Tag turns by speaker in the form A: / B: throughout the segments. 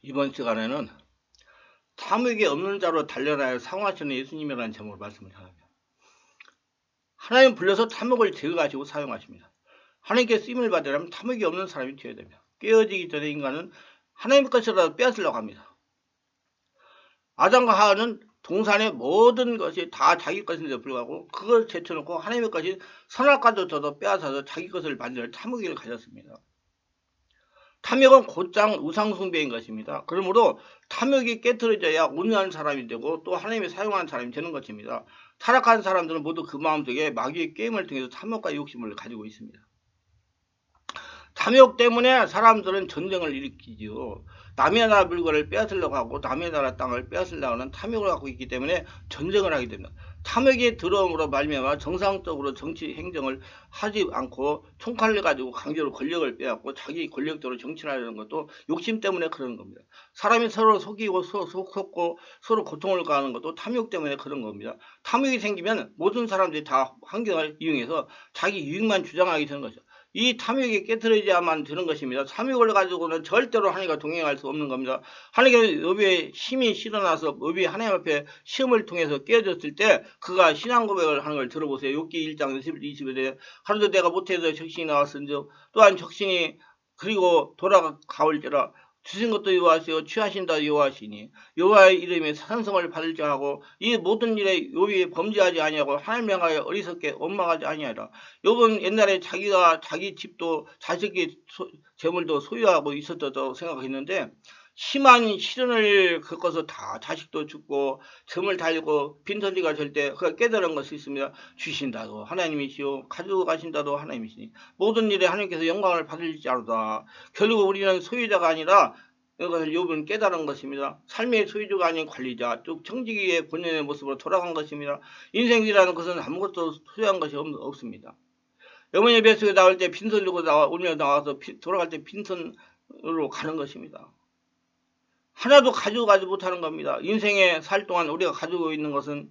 A: 이번 시간에는 탐욕이 없는 자로 단련하여 사용하시는 예수님이라는 제목으로 말씀을 전합니다. 하나님 불러서 탐욕을 제거하시고 사용하십니다. 하나님께 쓰임을 받으려면 탐욕이 없는 사람이 되어야 됩니다. 깨어지기 전에 인간은 하나님의 것이라도 빼앗으려고 합니다. 아담과 하와는 동산의 모든 것이 다 자기 것인데도 불구하고 그걸 제쳐놓고 하나님의 것이 선악과도 저도 빼앗아서 자기 것을 만드는 탐욕을 가졌습니다. 탐욕은 곧장 우상숭배인 것입니다. 그러므로 탐욕이 깨트려져야 온유한 사람이 되고 또 하나님이 사용하는 사람이 되는 것입니다. 타락한 사람들은 모두 그 마음속에 마귀의 게임을 통해서 탐욕과 욕심을 가지고 있습니다. 탐욕 때문에 사람들은 전쟁을 일으키지요. 남의 나라 물건을 빼앗으려고 하고 남의 나라 땅을 빼앗으려고 하는 탐욕을 갖고 있기 때문에 전쟁을 하게 됩니다. 탐욕이 들어옴으로 말미암아 정상적으로 정치 행정을 하지 않고 총칼을 가지고 강제로 권력을 빼앗고 자기 권력대로 정치를 하려는 것도 욕심 때문에 그런 겁니다. 사람이 서로 속이고 속고 서로 고통을 가하는 것도 탐욕 때문에 그런 겁니다. 탐욕이 생기면 모든 사람들이 다 환경을 이용해서 자기 유익만 주장하게 되는 거죠. 이 탐욕이 깨트려져야만 되는 것입니다. 탐욕을 가지고는 절대로 하나님과 동행할 수 없는 겁니다. 하나님께서 여비의 힘이 실어나서 여비 하나님 앞에 시험을 통해서 깨어졌을 때 그가 신앙 고백을 하는 걸 들어보세요. 욥기 1장 21-22절에 하루도 내가 못해서 적신이 나왔은즉 또한 적신이 그리고 돌아가올지라 주신 것도 여호와시요 취하신다 여호와시니 여호와의 이름에 찬송을 받을 줄 하고 이 모든 일에 욥이 범죄하지 아니하고 하나님 향하여 어리석게 원망하지 아니하라. 욥은 옛날에 자기가 자기 집도 자식이 재물도 소유하고 있었다고 생각했는데 심한 시련을 겪어서 다 자식도 죽고 점을 달고 빈털리가 될 때 그가 깨달은 것이 있습니다. 주신다도 하나님이시오 가지고 가신다도 하나님이시니 모든 일에 하나님께서 영광을 받을지어다. 결국 우리는 소유자가 아니라 이것을 욥은 깨달은 것입니다. 삶의 소유주가 아닌 관리자, 쭉 청지기의 본연의 모습으로 돌아간 것입니다. 인생이라는 것은 아무것도 소유한 것이 없습니다. 어머니 뱃속에 나올 때 빈손 들고 울며 나와서 돌아갈 때 빈손으로 가는 것입니다. 하나도 가지고 가지 못하는 겁니다. 인생에 살 동안 우리가 가지고 있는 것은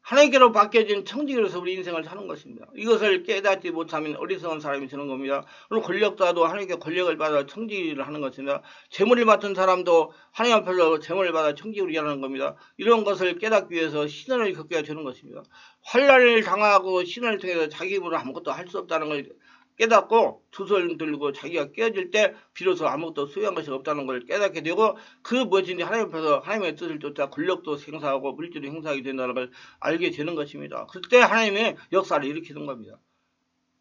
A: 하나님께로 바뀌어진 청지기로서 우리 인생을 사는 것입니다. 이것을 깨닫지 못하면 어리석은 사람이 되는 겁니다. 그리고 권력자도 하나님께 권력을 받아 청지기를 하는 것입니다. 재물을 맡은 사람도 하나님 앞에서 재물을 받아 청지기를 일하는 겁니다. 이런 것을 깨닫기 위해서 시련을 겪어야 되는 것입니다. 환난을 당하고 시련을 통해서 자기 힘으로 아무것도 할 수 없다는 걸 깨닫고 두 손 들고 자기가 깨어질 때 비로소 아무것도 소유한 것이 없다는 걸 깨닫게 되고 그 무엇인지 하나님 앞에서 하나님의 뜻을 쫓아 권력도 행사하고 물질도 행사하게 된다는 걸 알게 되는 것입니다. 그때 하나님의 역사를 일으키는 겁니다.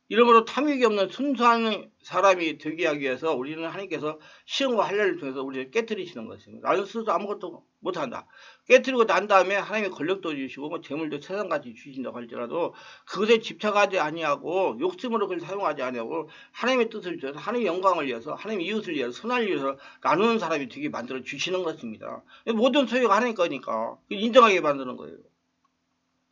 A: 이러므로 탐욕이 없는 순수한 사람이 되게 하기 위해서 우리는 하나님께서 시험과 환난을 통해서 우리를 깨트리시는 것입니다. 나는 스스로 아무것도 못한다. 깨트리고 난 다음에 하나님의 권력도 주시고 재물도 세상같이 주신다고 할지라도 그것에 집착하지 아니하고 욕심으로 그걸 사용하지 아니하고 하나님의 뜻을 위해서 하나님의 영광을 위해서 하나님의 이웃을 위해서 선을 위해서 나누는 사람이 되게 만들어 주시는 것입니다. 모든 소유가 하나님 거니까 인정하게 만드는 거예요.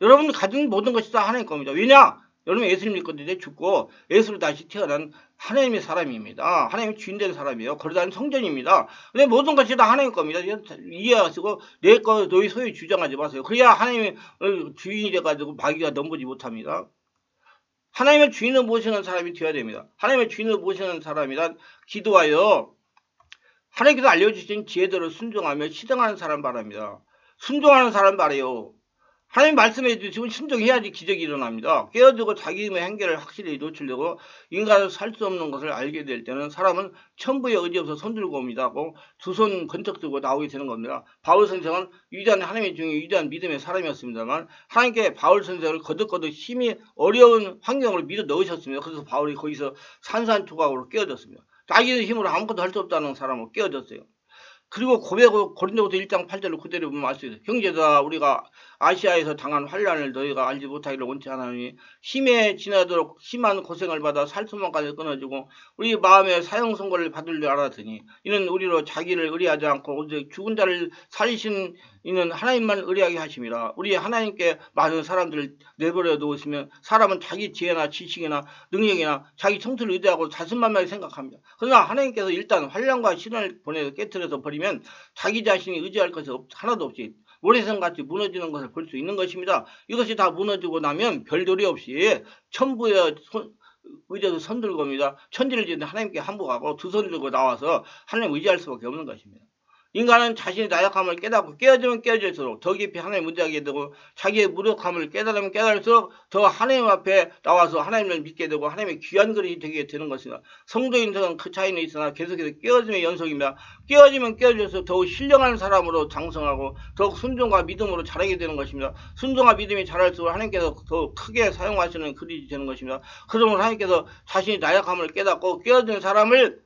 A: 여러분 가진 모든 것이 다 하나님 겁니다. 왜냐? 여러분 예수님 믿거든요. 죽고 예수로 다시 태어난 하나님의 사람입니다. 하나님의 주인된 사람이에요. 거룩한 성전입니다. 근데 모든 것이 다 하나님 겁니다. 이해하시고 내 거 너희 소유 주장하지 마세요. 그래야 하나님의 주인이 돼가지고 마귀가 넘보지 못합니다. 하나님의 주인을 모시는 사람이 되어야 됩니다. 하나님의 주인을 모시는 사람이란 기도하여 하나님께서 알려주신 지혜대로 순종하며 시등하는 사람 바랍니다. 순종하는 사람 바래요. 하나님 말씀해 주시면 순종해야지 기적이 일어납니다. 깨어지고 자기 힘의 한계를 확실히 노출되고 인간은 살 수 없는 것을 알게 될 때는 사람은 천부에 의지 없어 손 들고 옵니다. 두 손 번쩍 들고 나오게 되는 겁니다. 바울 선생은 위대한 하나님 중에 위대한 믿음의 사람이었습니다만 하나님께 바울 선생을 거듭거듭 힘이 어려운 환경으로 밀어 넣으셨습니다. 그래서 바울이 거기서 산산조각으로 깨어졌습니다. 자기의 힘으로 아무것도 할 수 없다는 사람으로 깨어졌어요. 그리고 고린도후서 1장 8절로 그대로 보면 알 수 있어요. 형제들아 우리가 아시아에서 당한 환난을 너희가 알지 못하기를 원치 않으니 힘에 지나도록 심한 고생을 받아 살 수만까지 끊어지고 우리 마음에 사형 선고를 받을 줄 알았으니 이는 우리로 자기를 의뢰하지 않고 오직 죽은 자를 살리신 이는 하나님만 의뢰하게 하심이라. 우리 하나님께 많은 사람들을 내버려 놓으시면 사람은 자기 지혜나 지식이나 능력이나 자기 청수를 의지하고 자신만만 생각합니다. 그러나 하나님께서 일단 환난과 시련을 보내서 깨트려서 버리면 자기 자신이 의지할 것이 하나도 없이 모래성같이 무너지는 것을 볼 수 있는 것입니다. 이것이 다 무너지고 나면 별도리 없이 천부의 의지해서 손 들고 옵니다. 천지를 지은 하나님께 항복하고 두 손 들고 나와서 하나님 의지할 수밖에 없는 것입니다. 인간은 자신의 나약함을 깨닫고 깨어지면 깨어질수록 더 깊이 하나님 문제하게 되고 자기의 무력함을 깨달으면 깨달을수록 더 하나님 앞에 나와서 하나님을 믿게 되고 하나님의 귀한 것이 되게 되는 것입니다. 성도인들은 그 차이는 있으나 계속해서 깨어짐의 연속입니다. 깨어지면 깨어질수록 더욱 신령한 사람으로 장성하고 더욱 순종과 믿음으로 자라게 되는 것입니다. 순종과 믿음이 자랄수록 하나님께서 더 크게 사용하시는 그릇이 되는 것입니다. 그러므로 하나님께서 자신의 나약함을 깨닫고 깨어진 사람을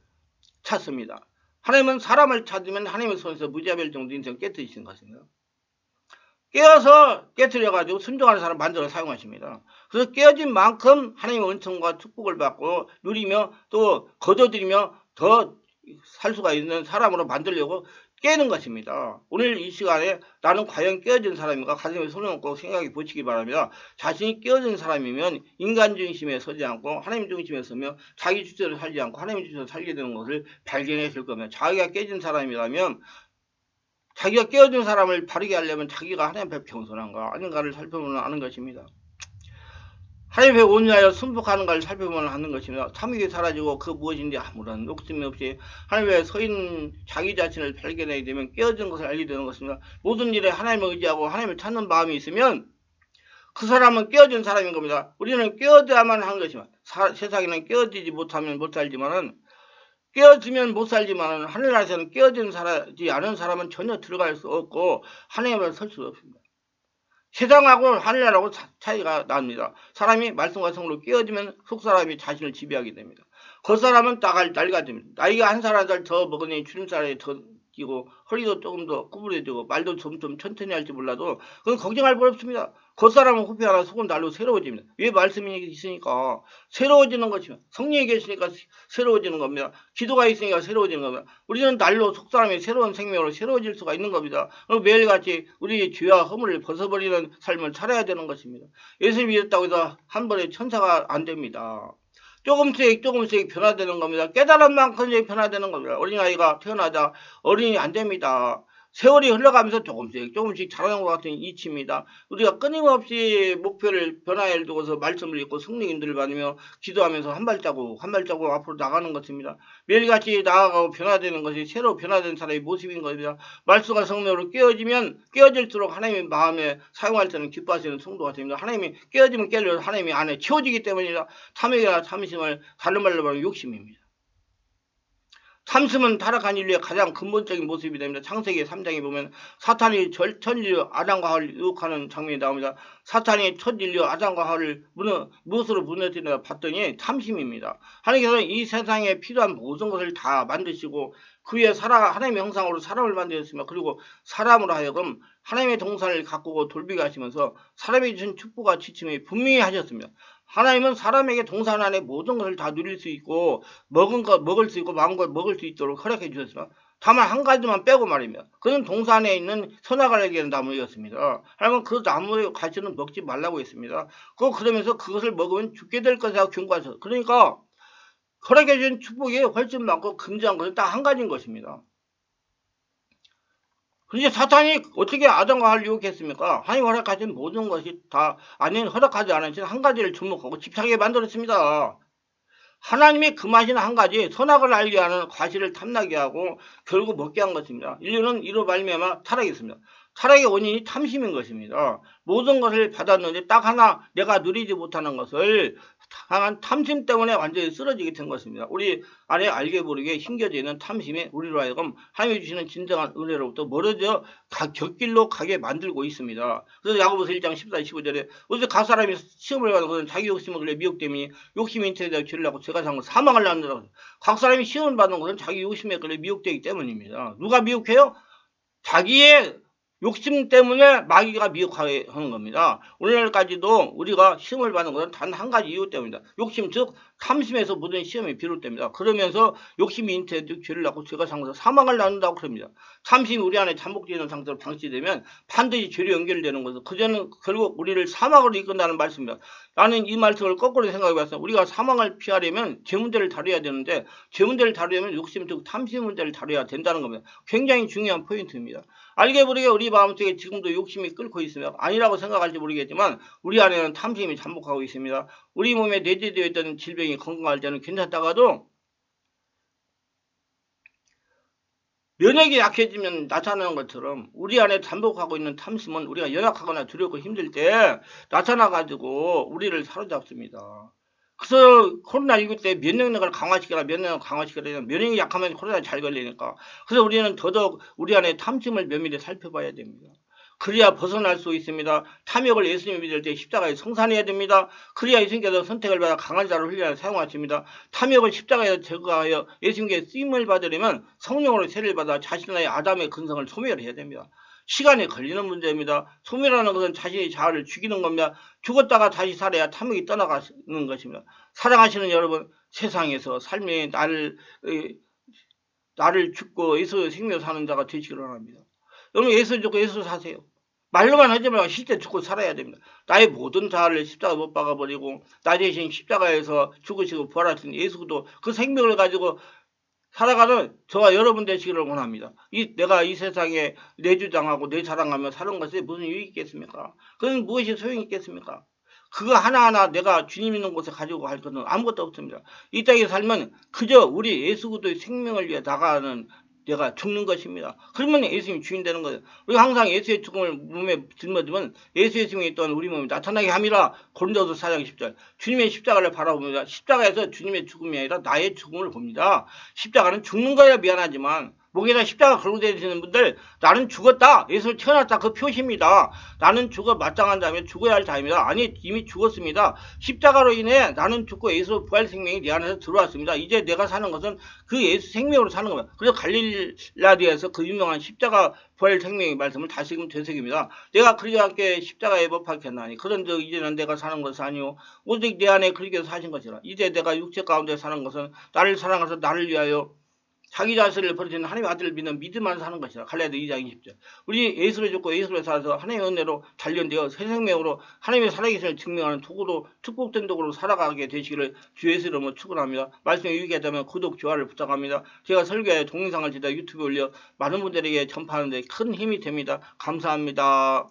A: 찾습니다. 하나님은 사람을 찾으면 하나님의 손에서 무자별 정도 인생 깨뜨리시는 것입니다. 깨어서 깨뜨려가지고 순종하는 사람 만들어 사용하십니다. 그래서 깨어진 만큼 하나님의 은총과 축복을 받고 누리며 또 거둬들이며 더 살 수가 있는 사람으로 만들려고 깨는 것입니다. 오늘 이 시간에 나는 과연 깨어진 사람인가 가슴에 손을 얹고 생각해 보시기 바랍니다. 자신이 깨어진 사람이면 인간 중심에 서지 않고 하나님 중심에 서며 자기 주체로 살지 않고 하나님 주체로 살게 되는 것을 발견했을 겁니다. 자기가 깨진 사람이라면 자기가 깨어진 사람을 바르게 하려면 자기가 하나님 앞에 겸손한가 아닌가를 살펴보면 아는 것입니다. 하나님 앞에 온유하여 순복하는가를 살펴보면 하는 것입니다. 탐욕이 사라지고 그 무엇인지 아무런 욕심이 없이 하나님 앞에 서 있는 자기 자신을 발견하게 되면 깨어진 것을 알게 되는 것입니다. 모든 일에 하나님을 의지하고 하나님을 찾는 마음이 있으면 그 사람은 깨어진 사람인 겁니다. 우리는 깨어져야만 하는 것이지만 세상에는 깨어지지 못하면 못 살지만은 깨어지면 못 살지만은 하늘나라에서는 깨어지지 않은 사람은 전혀 들어갈 수 없고 하나님 앞에 설 수 없습니다. 세상하고 하늘나라하고 차이가 납니다. 사람이 말씀과 성으로 깨어지면 속사람이 자신을 지배하게 됩니다. 겉사람은 낡아집니다. 나이가 한 살 한 살 더 먹으니 주름살이 더 끼고 허리도 조금 더 구부러지고 말도 좀 천천히 할지 몰라도 그건 걱정할 필요 없습니다. 겉사람은 후패하나 속은 날로 새로워집니다. 왜 말씀이 있으니까 새로워지는 것이면 성령이 계시니까 새로워지는 겁니다. 기도가 있으니까 새로워지는 겁니다. 우리는 날로 속사람이 새로운 생명으로 새로워질 수가 있는 겁니다. 매일같이 우리의 죄와 허물을 벗어버리는 삶을 살아야 되는 것입니다. 예수를 믿었다고 해서 한 번에 천사가 안 됩니다. 조금씩 변화되는 겁니다. 깨달은 만큼 변화되는 겁니다. 어린아이가 태어나자 어린이 안 됩니다. 세월이 흘러가면서 조금씩 자라는 것 같은 이치입니다. 우리가 끊임없이 목표를 변화에 두고서 말씀을 읽고 성령님들을 받으며 기도하면서 한 발자국 앞으로 나가는 것입니다. 매일같이 나아가고 변화되는 것이 새로 변화된 사람의 모습인 것입니다. 말씀과 성령으로 깨어지면 깨어질수록 하나님의 마음에 사용할 때는 기뻐하시는 성도가 됩니다. 하나님이 깨어지면 깨어져 하나님이 안에 채워지기 때문이다. 탐욕이나 탐심을 다른 말로 말하면 욕심입니다. 탐심은 타락한 인류의 가장 근본적인 모습이 됩니다. 창세기 3장에 보면 사탄이 첫 인류 아담과 하와를 유혹하는 장면이 나옵니다. 사탄이 첫 인류 아담과 하와를 무엇으로 무너뜨리나 봤더니 탐심입니다. 하나님께서는 이 세상에 필요한 모든 것을 다 만드시고 그 위에 하나님의 형상으로 사람을 만드셨으며 그리고 사람으로 하여금 하나님의 동산을 가꾸고 돌보게 하시면서 사람이 주신 축복과 지침이 분명히 하셨습니다. 하나님은 사람에게 동산 안에 모든 것을 다 누릴 수 있고 먹을 수 있고 마음 걸 먹을 수 있도록 허락해 주셨으나 다만 한 가지만 빼고 말입니다. 그는 동산에 있는 선악을 알게 하는 나무였습니다. 하나님은 그 나무의 가지는 먹지 말라고 했습니다. 그러면서 그것을 먹으면 죽게 될 것이라고 경고하셨어요. 그러니까 허락해 준 축복이 훨씬 많고 금지한 것은 딱 한 가지인 것입니다. 그런데 사탄이 어떻게 아담과 하와를 유혹했습니까? 하나님 허락하신 모든 것이 다 허락하지 않으신 한 가지를 주목하고 집착하게 만들었습니다. 하나님이 금하신 한 가지 선악을 알게 하는 과실을 탐나게 하고 결국 먹게 한 것입니다. 인류는 이로 말미암아 타락했습니다. 타락의 원인이 탐심인 것입니다. 모든 것을 받았는데 딱 하나 내가 누리지 못하는 것을 강한 탐심 때문에 완전히 쓰러지게 된 것입니다. 우리 안에 알게 모르게 힘겨져 있는 탐심이 우리로 하여금 하나님이 주시는 진정한 은혜로부터 멀어져 곁길로 가게 만들고 있습니다. 그래서 야고보서 1장 14, 15절에 어제 각 사람이 시험을 받는 것은 자기 욕심을 걸려 미혹됨이 욕심이 인태되어 죄를 낳고 죄가 상고 사망을 낳는다고. 각 사람이 시험을 받는 것은 자기 욕심에 걸려 미혹되기 때문입니다. 누가 미혹해요? 자기의 욕심 때문에 마귀가 미혹하게 하는 겁니다. 오늘날까지도 우리가 시험을 받는 것은 단 한 가지 이유 때문입니다. 욕심 즉 탐심에서 모든 시험이 비롯됩니다. 그러면서 욕심이 잉태되어 죄를 낳고 죄가 상해서 사망을 낳는다고 그럽니다. 탐심이 우리 안에 잠복되는 상태로 방치되면 반드시 죄로 연결되는 것은 그저는 결국 우리를 사망으로 이끈다는 말씀입니다. 나는 이 말씀을 거꾸로 생각해 봤어요. 우리가 사망을 피하려면 죄 문제를 다뤄야 되는데 죄 문제를 다루려면 욕심 즉 탐심 문제를 다뤄야 된다는 겁니다. 굉장히 중요한 포인트입니다. 알게 모르게 우리 마음속에 지금도 욕심이 끓고 있으며 아니라고 생각할지 모르겠지만 우리 안에는 탐심이 잠복하고 있습니다. 우리 몸에 내재되어 있던 질병이 건강할 때는 괜찮다가도 면역이 약해지면 나타나는 것처럼 우리 안에 잠복하고 있는 탐심은 우리가 연약하거나 두렵고 힘들 때 나타나가지고 우리를 사로잡습니다. 그래서 코로나19 때 면역력을 강화시켜라, 면역력을 강화시켜라. 면역이 약하면 코로나 잘 걸리니까. 그래서 우리는 더더욱 우리 안에 탐심을 면밀히 살펴봐야 됩니다. 그래야 벗어날 수 있습니다. 탐욕을 예수님이 믿을 때 십자가에 성산해야 됩니다. 그래야 예수님께서 선택을 받아 강한 자를 훈련하여 사용하십니다. 탐욕을 십자가에 제거하여 예수님께 쓰임을 받으려면 성령으로 세례를 받아 자신의 아담의 근성을 소멸해야 됩니다. 시간이 걸리는 문제입니다. 소멸하는 것은 자신의 자아를 죽이는 겁니다. 죽었다가 다시 살아야 탐욕이 떠나가는 것입니다. 사랑하시는 여러분, 세상에서 삶이 나를 죽고 예수 생명 사는 자가 되시기를 원합니다. 여러분 예수 죽고 예수 사세요. 말로만 하지 말고 실제 죽고 살아야 됩니다. 나의 모든 자아를 십자가 못 박아버리고 나 대신 십자가에서 죽으시고 부활하신 예수도 그 생명을 가지고 살아가는 저와 여러분 되시기를 원합니다. 내가 이 세상에 내 주장하고 내 자랑하며 사는 것에 무슨 유익이 있겠습니까? 그건 무엇이 소용이 있겠습니까? 그거 하나하나 내가 주님 있는 곳에 가지고 갈 것은 아무것도 없습니다. 이 땅에 살면 그저 우리 예수 그리스도의 생명을 위해 나가는 내가 죽는 것입니다. 그러면 예수님이 주인 되는 거예요. 우리가 항상 예수의 죽음을 몸에 짊어지면 예수의 생명이 또한 우리 몸에 나타나게 함이라. 고린도서 4장 10절. 주님의 십자가를 바라봅니다. 십자가에서 주님의 죽음이 아니라 나의 죽음을 봅니다. 십자가는 죽는 거야 미안하지만 목에다 십자가 걸고 다니시는 분들 나는 죽었다. 예수를 태어났다. 그 표시입니다. 나는 죽어 마땅한 자면 죽어야 할 자입니다. 아니 이미 죽었습니다. 십자가로 인해 나는 죽고 예수 부활 생명이 내 안에서 들어왔습니다. 이제 내가 사는 것은 그 예수 생명으로 사는 겁니다. 그래서 갈릴라디아에서 그 유명한 십자가 부활 생명의 말씀을 다시금 되새깁니다. 내가 그리와 함께 십자가에 못 박혔나니 그런즉 이제는 내가 사는 것이 아니오 오직 내 안에 그리스도께서 사신 것이라. 이제 내가 육체 가운데 사는 것은 나를 사랑하셔서 나를 위하여 자기 자신을 버리시는 하나님의 아들을 믿는 믿음만 사는 것이라. 갈라디아 2장 20절. 우리 예수를 죽고 예수를 살아서 하나님의 은혜로 단련되어 새 생명으로 하나님의 살아계심을 증명하는 도구로 축복된 도구로 살아가게 되시기를 주 예수 이름으로 축원합니다. 말씀이 유익하게 되면 구독, 좋아요를 부탁합니다. 제가 설교에 동영상을 제가 유튜브에 올려 많은 분들에게 전파하는 데 큰 힘이 됩니다. 감사합니다.